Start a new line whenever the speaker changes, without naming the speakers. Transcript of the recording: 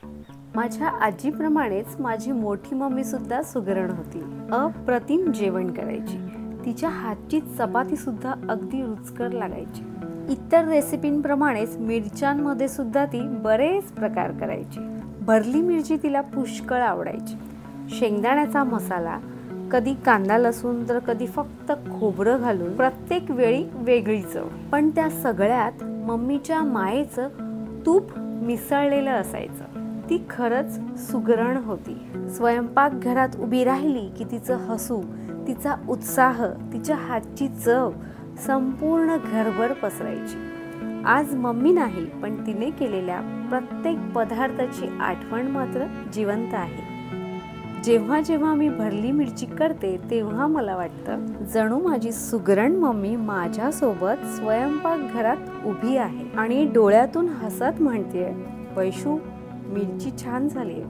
माझ्या आजीप्रमाणेच माझी मोठी मम्मी सुद्धा सुगरण होती। अप्रतिम जेवण करायची। तिच्या हातची चपाती सुद्धा अगदी रुचकर लागायची। इतर रेसिपींप्रमाणेच मिरच्यांमध्ये सुद्धा ती बरेच प्रकार करायची। भरली मिरची तिला पुष्कळ आवडायची। शेंगदाण्याचा मसाला, कधी कांदा लसूण तर कधी फक्त खोबरं घालून, प्रत्येक वेळी वेगळी चव। पण त्या सगळ्यात मम्मीच्या मायेचं तूप मिसळलेलं असायचं। ती खरंच सुगरण होती। स्वयंपाकघरात उभी राहिली की तिचं हसू, तिचा उत्साह, तिच्या हातची चव संपूर्ण घरभर पसरायची। आज मम्मी नाही, पण तिने केलेल्या प्रत्येक पदार्थाची आठवण मात्र जिवंत आहे। जेव्हा जेव्हा मी भरली मिरची करते तेव्हा मला वाटतं जणू माझी सुगरण मम्मी माझ्यासोबत स्वयंपाकघरात उभी आहे आणि डोळ्यातून हसत म्हणतेय, वैशू, मिरची छान झालीये।